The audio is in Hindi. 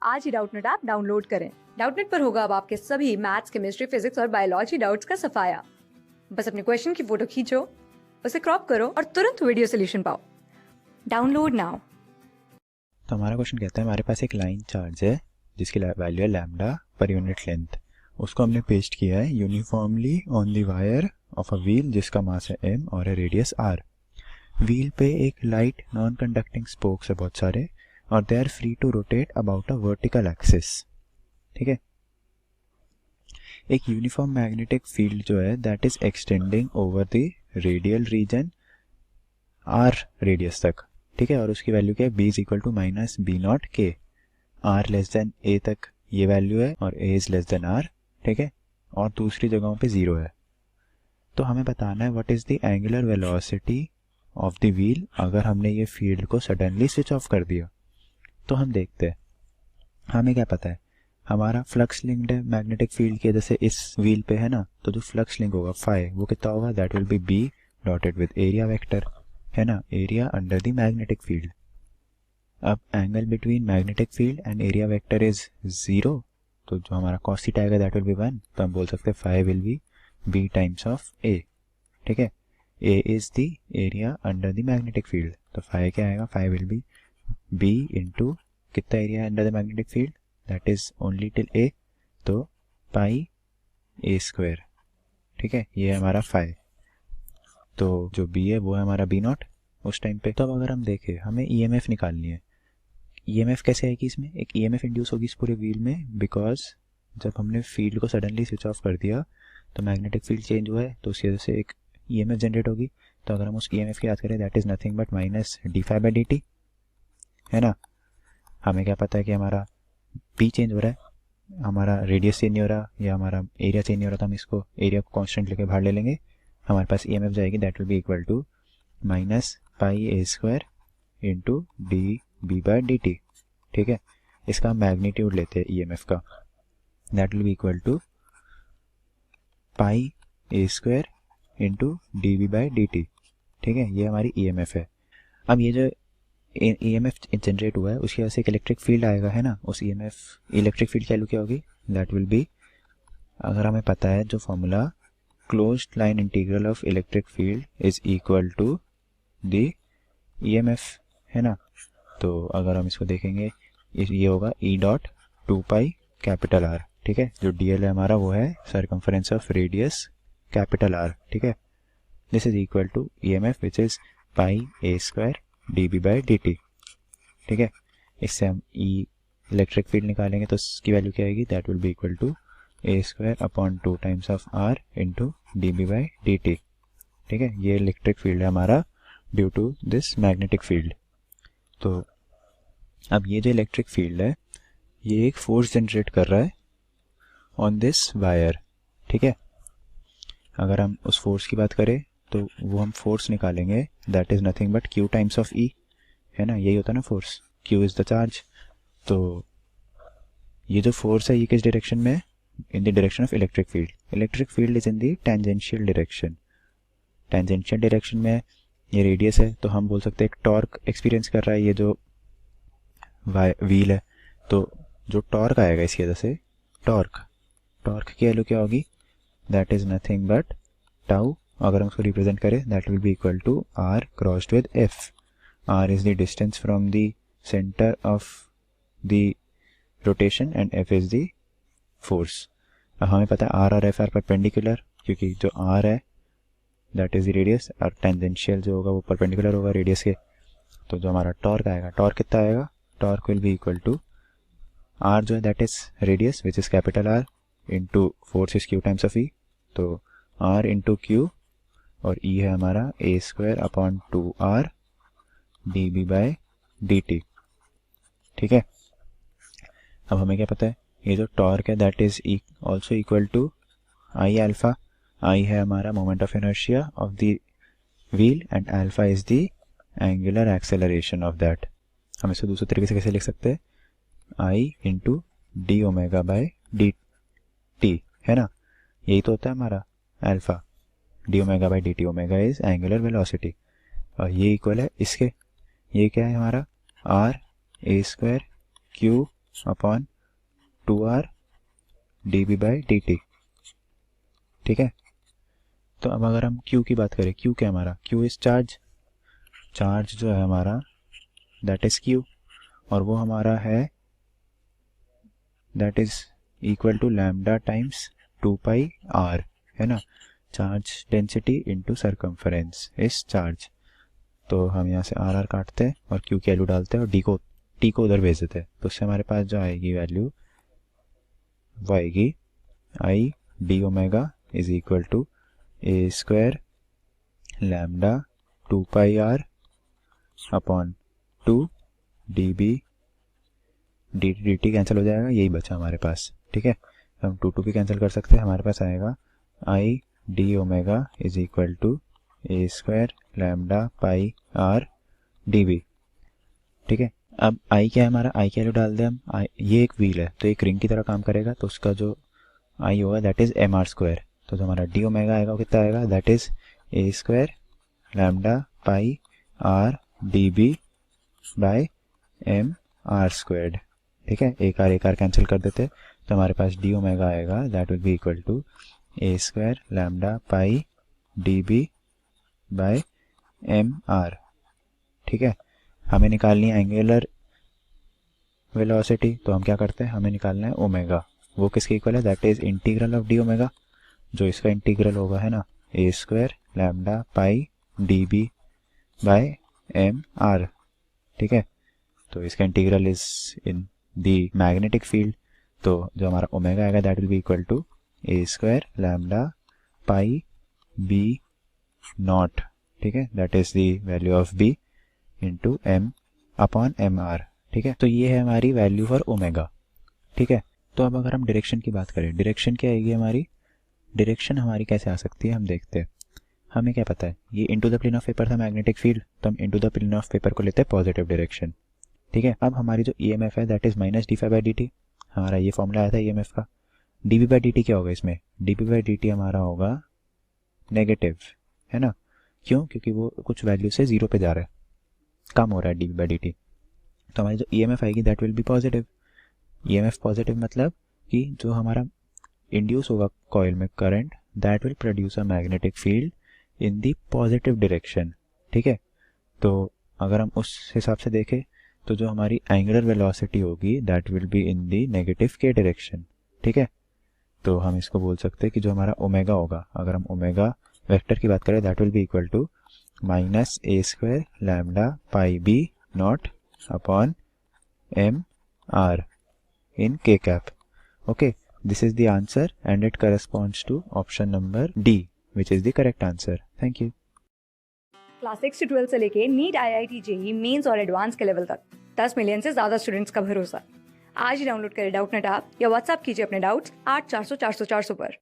आज ही डाउटनेट ऐप डाउनलोड करें। डाउटनेट पर होगा अब आपके सभी मैथ्स, केमिस्ट्री, फिजिक्स और बायोलॉजी डाउट्स का सफाया। बस अपने क्वेश्चन की फोटो खींचो, उसे क्रॉप करो और तुरंत वीडियो सोल्यूशन पाओ। Download now. तो हमारा क्वेश्चन कहता है हमारे पास एक लाइन चार्ज है जिसकी वैल्यू है लैम्डा पर यूनिट लेंथ। उसको हमने पेस्ट किया है uniformly on the wire of a wheel जिसका मास है m और है रेडियस r। व्हील पे एक लाइट नॉन कंडक्टिंग स्पोक्स है बहुत सारे और they are free to rotate about a vertical axis. ठीक है, एक यूनिफॉर्म मैग्नेटिक फील्ड जो है that is extending over the radial region r radius तक। ठीक है, और उसकी वैल्यू क्या है, b is equal to minus B nought k. r less than a तक ये वैल्यू है और a is less than r। ठीक है, और दूसरी जगहों पे 0 है। तो हमें बताना है what is the angular velocity of the wheel अगर हमने ये फील्ड को सडनली स्विच ऑफ कर दिया। तो हम देखते हैं हमें क्या पता है, हमारा फ्लक्स लिंक्ड है मैग्नेटिक फील्ड की वजह से इस व्हील पे है ना, तो जो फ्लक्स लिंक होगा फाई वो कितना होगा, that will be B dotted with area vector, है ना, area under the magnetic field. अब angle between magnetic field and area vector is 0, तो जो हमारा cos थीटा आएगा दैट विल बी 1, तो हम बोल सकते हैं phi will be b times of a। ठीक है, a is the area under the magnetic field, तो फाई क्या आएगा, phi will be b into कितना area under the magnetic field that is only till a, तो पाई a स्क्वायर। ठीक है, ये है हमारा फाई, तो जो b है वो है हमारा b नॉट उस टाइम पे। तो अब अगर हम देखें हमें EMF निकालनी है, EMF कैसे आएगी, इसमें एक EMF इंड्यूस होगी इस पूरे व्हील में, बिकॉज जब हमने फील्ड को सडनली स्विच ऑफ कर दिया तो मैग्नेटिक फील्ड चेंज हुआ है, तो उसकी वजह से एक EMF जनरेट होगी। तो अगर हम उस EMF की याद करें that is nothing but minus d phi by D T, है ना। हमें क्या पता है कि हमारा P चेंज हो रहा है, हमारा रेडियस चेंज नहीं हो रहा या हमारा एरिया चेंज नहीं हो रहा, तो हम इसको एरिया को कांस्टेंट लेके बाहर ले लेंगे, हमारे पास EMF जाएगी that will be equal to minus pi a square into d B by D T. ठीक है, इसका मैग्नीट्यूड लेते हैं EMF का, that will be equal to pi a square into d B by D T. ठीक है, ये हमारी EMF है। अब ये जो EMF जनरेट हुआ है उसकी वजह से एक इलेक्ट्रिक फील्ड आएगा, है ना, उस EMF इलेक्ट्रिक फील्ड की वैल्यू क्या होगी, दैट विल बी, अगर हमें पता है जो formula closed line integral of electric field is equal to the EMF, है ना, तो अगर हम इसको देखेंगे ये होगा E dot 2 pi capital R। ठीक है, जो DL है हमारा वो है circumference of radius capital R। ठीक है, this is equal to EMF which is pi a square d B by D T. ठीक है, इससे हम इलेक्ट्रिक फील्ड निकालेंगे तो इसकी वैल्यू क्या आएगी, that will be equal to A square upon 2 times of R into d B by D T. ठीक है, ये इलेक्ट्रिक फील्ड है हमारा due to this magnetic field. तो अब ये जो इलेक्ट्रिक फील्ड है ये एक फोर्स जनरेट कर रहा है ऑन दिस वायर। ठीक है, अगर हम उस फोर्स की बात करें तो वो हम फोर्स निकालेंगे that is nothing but Q times of E, है ना, यही होता है ना force, Q is the charge. तो ये जो फोर्स है ये किस डायरेक्शन में है, in the direction of electric field. Electric field is in the tangential direction, tangential direction में ये रेडियस है, तो हम बोल सकते हैं एक टॉर्क एक्सपीरियंस कर रहा है ये जो व्हील है, तो जो टॉर्क आएगा इसकी वजह से, टॉर्क की वैल्यू क्या होगी, that is nothing but tau. अगर हम उसको रिप्रेजेंट करें that will be equal to R crossed with F। R is the distance from the centre of the rotation and F is the force. हमें पता है R और F आर परपेंडिकुलर, क्योंकि जो R है दैट इज द रेडियस और टेंजेंशियल जो होगा वो परपेंडिकुलर होगा रेडियस के। तो जो हमारा टॉर्क आएगा, टॉर्क कितना आएगा, torque will be equal to R जो है that is radius which is capital R into force is Q times of E, तो R इंटू Q और E है हमारा A square upon 2R D B by D T. ठीक है, अब हमें क्या पता है, ये जो टॉर्क है that is also equal to I alpha. I है हमारा moment of inertia of the wheel and alpha is the angular acceleration of that. हम इसको दूसरे तरीके से कैसे लिख सकते हैं, I into D omega by D T, है ना, यही तो होता है हमारा alpha, D omega by D T, omega is angular velocity और ये इक्वल है इसके, ये क्या है हमारा R A square Q upon 2r dB by dt। ठीक है, तो अब अगर हम Q की बात करें, Q क्या हमारा, Q इज चार्ज, चार्ज जो है हमारा दैट इज Q, और वो हमारा है that is equal to lambda times 2 pi r, है ना। Charge density into circumference is charge. तो हम यहाँ से आर काटते हैं और Q की वैल्यू डालते हैं और टी को उधर भेज देते हैं। तो उससे हमारे पास जो आएगी वैल्यू वो आएगी I d omega is equal to A square lambda 2 pi r upon 2 d b d t, d t cancel हो जाएगा, यही बचा हमारे पास। ठीक है, हम 2 भी कैंसिल कर सकते हैं, हमारे पास आएगा I d omega is equal to A square lambda pi r d b. ठीक है, अब आई क्या है हमारा, आई की वैल्यू डाल दें हम। ये एक व्हील है तो एक रिंग की तरह काम करेगा, तो उसका जो आई होगा that is m r square. तो जो हमारा डी ओमेगा आएगा वो कितना आएगा, that is a square lambda pi r d B by M r squared. ठीक है, एक आर कैंसिल कर देते तो हमारे पास डी ओमेगा आएगा that will be equal to A square lambda pi D B by M R. ठीक है, हमें निकालनी है एंगुलर वेलोसिटी, तो हम क्या करते हैं, हमें निकालना है ओमेगा। वो किसके इक्वल है, that is integral of D omega, जो इसका इंटीग्रल होगा है ना, A square lambda pi D B by M R. ठीक है, तो इसका integral is in the magnetic field, तो जो हमारा ओमेगा आएगा that will be equal to A square lambda pi B naught. ठीक है, that is the value of B into M upon M R. ठीक है, तो ये है हमारी वैल्यू फॉर ओमेगा। ठीक है, तो अब अगर हम डायरेक्शन की बात करें, डायरेक्शन क्या आएगी हमारी, डायरेक्शन हमारी कैसे आ सकती है हम देखते हैं। हमें क्या पता है, ये into the plane of paper था मैग्नेटिक फील्ड, तो हम into the plane of paper को लेते हैं पॉजिटिव डायरेक्शन। ठीक है, अब हमारी जो ईएमएफ है that is minus d phi by D t, हमारा ये फॉर्मूला आया था ईएमएफ का। D B by D t क्या होगा इसमें, d B by D t हमारा होगा नेगेटिव, है ना। क्यों, क्योंकि वो कुछ वैल्यू से 0 पे जा रहा है, कम हो रहा है d B by D t. तो हमारी जो ईएमएफ आएगी that will be positive. EMF positive मतलब कि जो हमारा इंड्यूस होगा कॉइल में current that will produce a magnetic field in the positive direction. ठीक है, तो अगर हम उस हिसाब से देखें तो जो हमारी एंगुलर वेलोसिटी होगी that will be in the negative के डायरेक्शन। ठीक है, तो हम इसको बोल सकते हैं कि जो हमारा ओमेगा होगा, अगर हम ओमेगा वेक्टर की बात करें that will be equal to minus a square lambda pi B not upon M r in k cap. Okay, this is the answer and it corresponds to option number D, which is the correct answer. Thank you. Class 6 से 12 से लेके नीट, IIT, जेई मेंस और एडवांस के लेवल तक 10 मिलियन से ज्यादा स्टूडेंट्स का भरोसा। आज ही डाउनलोड करें डाउटनेट ऐप या व्हाट्सएप कीजिए अपने डाउट्स 8400 400 400 पर।